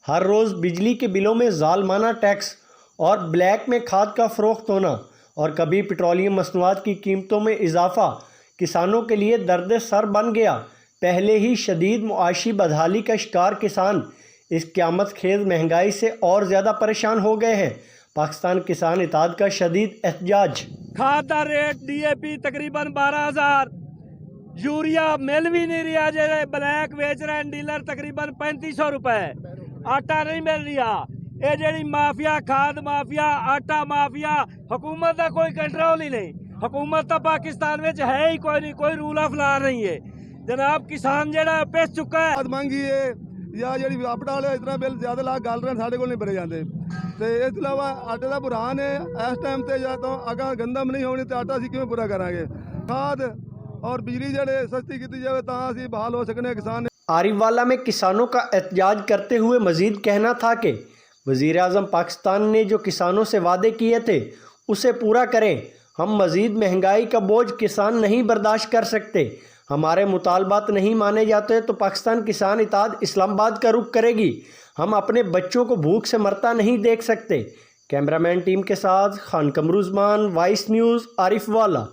हर रोज़ बिजली के बिलों में जालमाना टैक्स और ब्लैक में खाद का फ़रोख्त होना और कभी पेट्रोलियम मसनूआत की कीमतों में इजाफा किसानों के लिए दर्द सर बन गया। पहले ही शदीद मुआशी बदहाली का शिकार किसान इस क़यामत खेज़ महंगाई से और ज़्यादा परेशान हो गए हैं। पाकिस्तान किसान इत्तेहाद का शदीद एहतजाज। खाद का रेट DAP तकरीबन 12,000, यूरिया मिल भी नहीं रहा, जो ब्लैक बेच रहे हैं डीलर तकरीबन 3500 रुपए, आटा नहीं मिल रहा। ये जी माफिया, खाद माफिया, आटा माफिया, हुकूमत का कोई कंट्रोल ही नहीं। हुकूमत तो पाकिस्तान में है ही कोई नहीं, कोई रूल ऑफ लॉ नहीं है जनाब। किसान जेड़ा पिस चुका है। खाद महंगी है या जी आपड़ा वाले इतना बिल ज्यादा ला गल रहे साढ़े को नहीं भरे जाते। तो इस अलावा आटे का बुरहान है इस टाइम से, या तो अगर गंदम नहीं होनी तो आटा असीं किवें पूरा करांगे। खाद और बिजली जेड़े सस्ती की जाए तो असीं बहाल हो सकने किसान। आरिफवाला में किसानों का एहतजाज करते हुए मजीद कहना था कि वज़ीर आज़म पाकिस्तान ने जो किसानों से वादे किए थे उसे पूरा करें। हम मजीद महंगाई का बोझ किसान नहीं बर्दाश्त कर सकते। हमारे मुतालबात नहीं माने जाते तो पाकिस्तान किसान इत्तेहाद इस्लामाबाद का रुख करेगी। हम अपने बच्चों को भूख से मरता नहीं देख सकते। कैमरामैन टीम के साथ खान कमरुज़मान, वाइस न्यूज़, आरिफवाला।